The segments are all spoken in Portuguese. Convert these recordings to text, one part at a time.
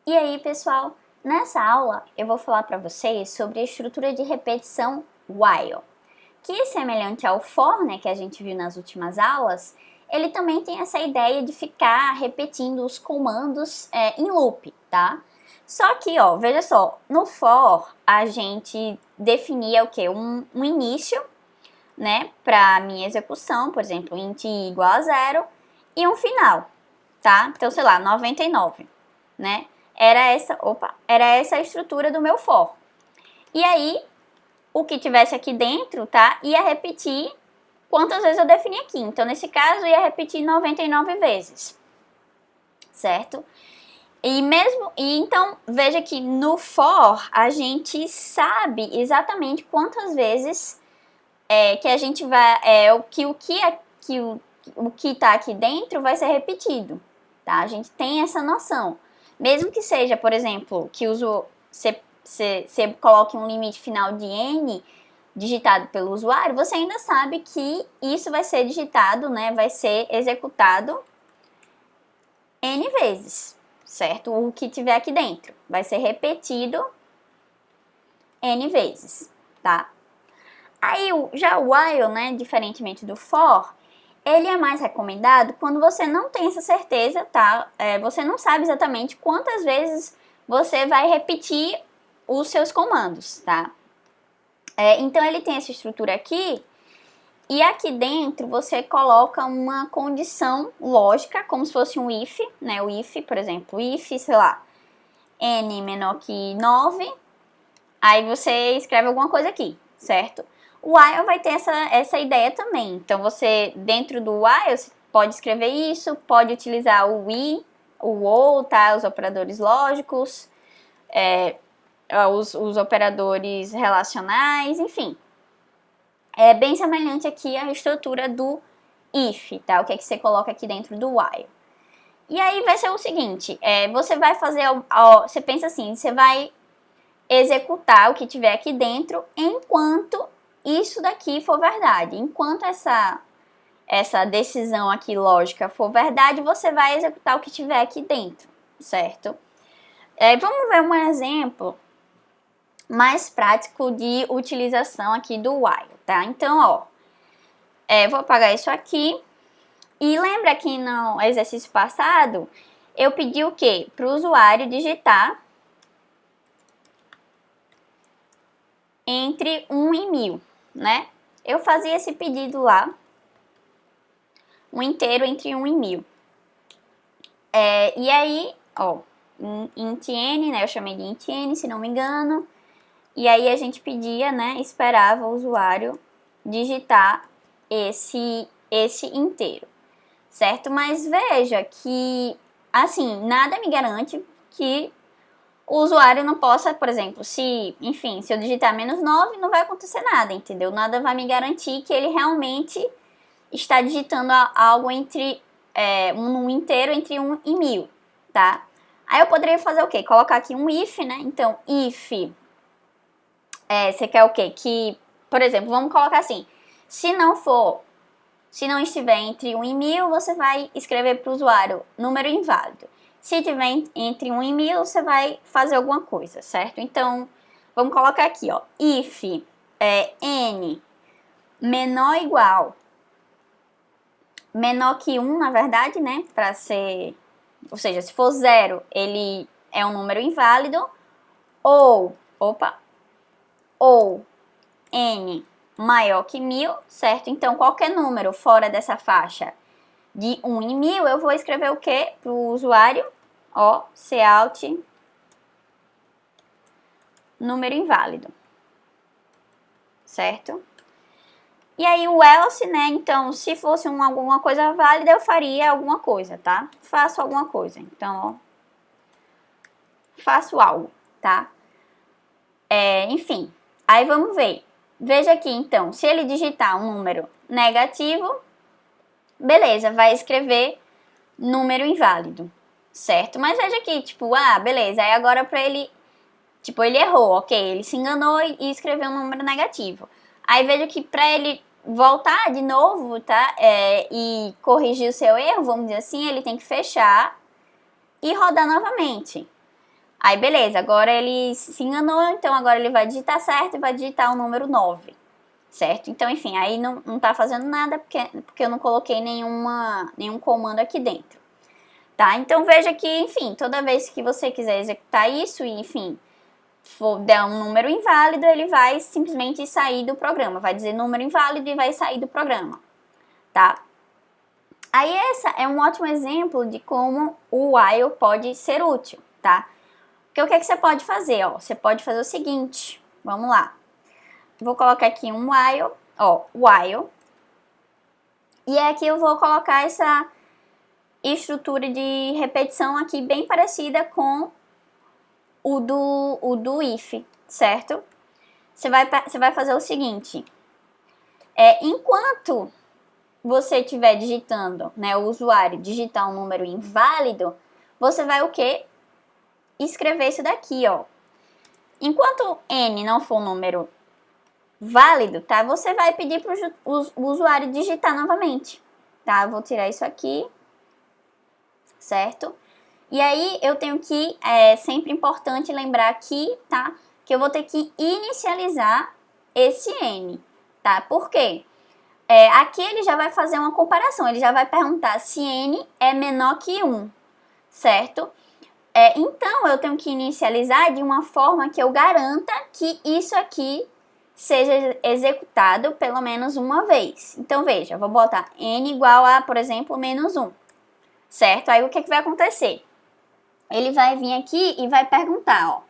E aí, pessoal, nessa aula eu vou falar para vocês sobre a estrutura de repetição while, que semelhante ao for, né, que a gente viu nas últimas aulas, ele também tem essa ideia de ficar repetindo os comandos em loop, tá? Só que, ó, veja só, no for a gente definia o quê? Um início, né, para minha execução, por exemplo, int i igual a 0, e um final, tá? Então, sei lá, 99, né? Era essa a estrutura do meu for. E aí, o que tivesse aqui dentro, tá? Ia repetir quantas vezes eu defini aqui. Então, nesse caso, ia repetir 99 vezes, certo? Então, veja que no for, a gente sabe exatamente quantas vezes que a gente vai, o que está aqui dentro vai ser repetido, tá? A gente tem essa noção. Mesmo que seja, por exemplo, que você coloque um limite final de n digitado pelo usuário, você ainda sabe que isso vai ser digitado, né? Vai ser executado n vezes, certo? O que tiver aqui dentro vai ser repetido n vezes, tá? Aí, já o while, né, diferentemente do for, ele é mais recomendado quando você não tem essa certeza, tá? Você não sabe exatamente quantas vezes você vai repetir os seus comandos, tá? Então, ele tem essa estrutura aqui, e aqui dentro você coloca uma condição lógica, como se fosse um if, né? O if, por exemplo, if, sei lá, n menor que 9, aí você escreve alguma coisa aqui, certo? O while vai ter essa ideia também. Então, você, dentro do while, você pode escrever isso, pode utilizar o we, o ou, tá? Os operadores lógicos, os operadores relacionais, enfim. É bem semelhante aqui à estrutura do if, tá? O que é que você coloca aqui dentro do while. E aí vai ser o seguinte, você vai fazer, você pensa assim, você vai executar o que tiver aqui dentro enquanto isso daqui for verdade. Enquanto essa decisão aqui lógica for verdade, você vai executar o que tiver aqui dentro, certo? Vamos ver um exemplo mais prático de utilização aqui do while, tá? Então, ó, vou apagar isso aqui. E lembra que no exercício passado, eu pedi o quê? Para o usuário digitar entre 1 e 1000, né? Eu fazia esse pedido lá, um inteiro entre 1 e 1000. E aí, ó, int n, né? Eu chamei de int n, se não me engano. E aí a gente pedia, né? Esperava o usuário digitar esse inteiro, certo? Mas veja que, assim, nada me garante que o usuário não possa, por exemplo, se eu digitar -9, não vai acontecer nada, entendeu? Nada vai me garantir que ele realmente está digitando algo entre um inteiro entre 1 e 1000, tá? Aí eu poderia fazer o quê? Colocar aqui um if, né? Então, if, você quer o quê? Que, por exemplo, vamos colocar assim, se não estiver entre 1 e 1000, você vai escrever para o usuário número inválido. Se tiver entre 1 e 1000, você vai fazer alguma coisa, certo? Então, vamos colocar aqui, ó, if n menor ou igual, menor que 1, na verdade, né, para ser, ou seja, se for 0, ele é um número inválido, ou n maior que 1000, certo? Então, qualquer número fora dessa faixa de 1 em 1000, eu vou escrever o quê para o usuário? Ó, cout número inválido, certo? E aí o else, né? Então, se fosse alguma coisa válida, eu faria alguma coisa, tá? Faço alguma coisa. Então, ó, faço algo, tá? Enfim, aí vamos ver. Veja aqui, então, se ele digitar um número negativo, beleza, vai escrever número inválido, certo? Mas veja aqui, tipo, beleza, aí agora pra ele, tipo, ele errou, ok, ele se enganou e escreveu um número negativo. Aí veja que pra ele voltar de novo, tá, e corrigir o seu erro, vamos dizer assim, ele tem que fechar e rodar novamente. Aí, beleza, agora ele se enganou, então agora ele vai digitar certo e vai digitar o número 9, certo? Então, enfim, aí não tá fazendo nada porque eu não coloquei nenhum comando aqui dentro, tá? Então, veja que, enfim, toda vez que você quiser executar isso e, enfim, for der um número inválido, ele vai simplesmente sair do programa, vai dizer número inválido e vai sair do programa, tá? Aí, essa é um ótimo exemplo de como o while pode ser útil, tá? Porque o que, é que você pode fazer? Ó, você pode fazer o seguinte, vamos lá. Vou colocar aqui um while, ó, while. E aqui eu vou colocar essa estrutura de repetição aqui bem parecida com o do if, certo? Você vai fazer o seguinte, enquanto você estiver digitando, né, o usuário digitar um número inválido, você vai o quê? Escrever isso daqui, ó. Enquanto n não for um número válido, tá? Você vai pedir para o usuário digitar novamente, tá? Eu vou tirar isso aqui, certo? E aí eu tenho que, sempre importante lembrar aqui, tá? Que eu vou ter que inicializar esse n, tá? Por quê? Aqui ele já vai fazer uma comparação, ele já vai perguntar se n é menor que 1, certo? Então, eu tenho que inicializar de uma forma que eu garanta que isso aqui seja executado pelo menos uma vez. Então, veja, eu vou botar n igual a, por exemplo, menos 1, certo? Aí, o que vai acontecer? Ele vai vir aqui e vai perguntar, ó,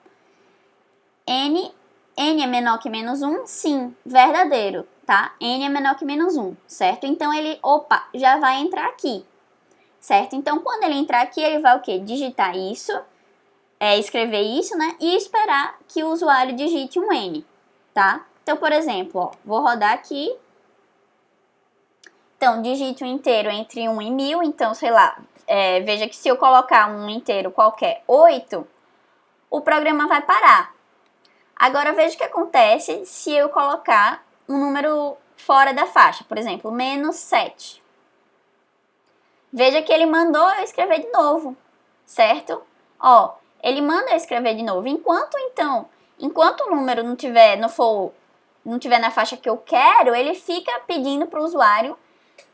n é menor que menos 1? Sim, verdadeiro, tá? N é menor que menos 1, certo? Então, ele, já vai entrar aqui, certo? Então, quando ele entrar aqui, ele vai o quê? Digitar isso, escrever isso, né? E esperar que o usuário digite um N, tá? Então, por exemplo, ó, vou rodar aqui. Então, digite um inteiro entre 1 e 1000. Então, sei lá, veja que se eu colocar um inteiro qualquer 8, o programa vai parar. Agora, veja o que acontece se eu colocar um número fora da faixa. Por exemplo, menos 7. Veja que ele mandou eu escrever de novo, certo? Ó, ele manda eu escrever de novo. Enquanto o número não tiver na faixa que eu quero, ele fica pedindo para o usuário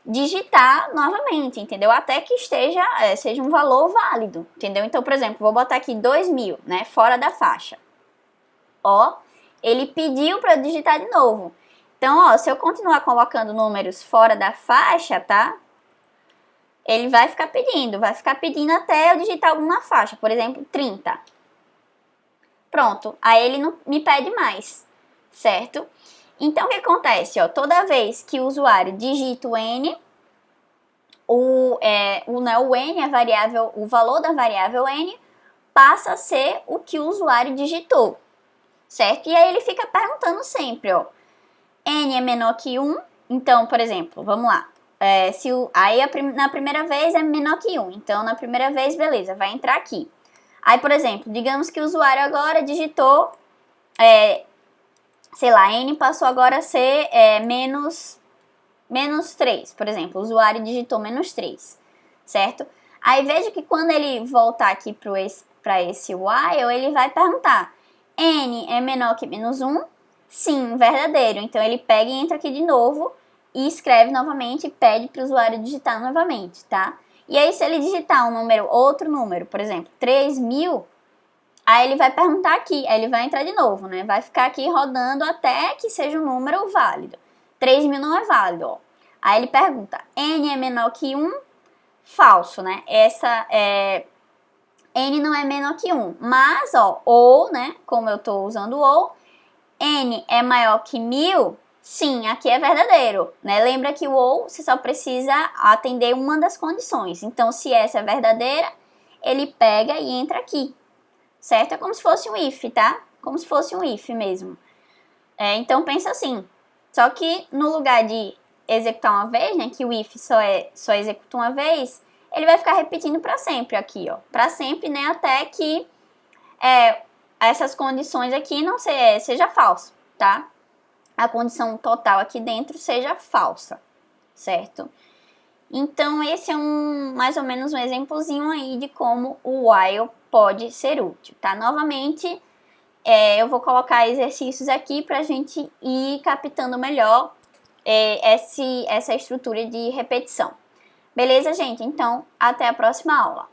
digitar novamente, entendeu? Até que seja um valor válido, entendeu? Então, por exemplo, vou botar aqui 2000, né? Fora da faixa. Ó, ele pediu para eu digitar de novo. Então, ó, se eu continuar colocando números fora da faixa, tá? Ele vai ficar pedindo até eu digitar alguma faixa, por exemplo, 30. Pronto, aí ele não me pede mais, certo? Então, o que acontece? Ó, toda vez que o usuário digita o N, o N, o valor da variável N, passa a ser o que o usuário digitou, certo? E aí ele fica perguntando sempre, ó, N é menor que 1, então, por exemplo, vamos lá. Na primeira vez é menor que 1, então na primeira vez, beleza, vai entrar aqui. Aí, por exemplo, digamos que o usuário agora digitou, sei lá, N passou agora a ser menos 3, por exemplo, o usuário digitou menos 3, certo? Aí veja que quando ele voltar aqui para esse while, ele vai perguntar, N é menor que menos 1? Sim, verdadeiro. Então ele pega e entra aqui de novo, e escreve novamente e pede para o usuário digitar novamente, tá? E aí, se ele digitar outro número, por exemplo, 3000, aí ele vai perguntar aqui, aí ele vai entrar de novo, né? Vai ficar aqui rodando até que seja um número válido. 3000 não é válido, ó. Aí ele pergunta, N é menor que 1? Falso, né? N não é menor que 1, mas, ó, ou, né? Como eu tô usando ou, N é maior que 1000? Sim, aqui é verdadeiro, né? Lembra que o ou você só precisa atender uma das condições. Então, se essa é verdadeira, ele pega e entra aqui, certo? É como se fosse um if, tá? Como se fosse um if mesmo. Então, pensa assim. Só que no lugar de executar uma vez, né? Que o if só executa uma vez, ele vai ficar repetindo para sempre aqui, ó. Para sempre, né? Até que essas condições aqui não seja falso, tá? A condição total aqui dentro seja falsa, certo? Então, esse é mais ou menos um exemplozinho aí de como o while pode ser útil, tá? Novamente, eu vou colocar exercícios aqui para a gente ir captando melhor essa estrutura de repetição. Beleza, gente? Então, até a próxima aula.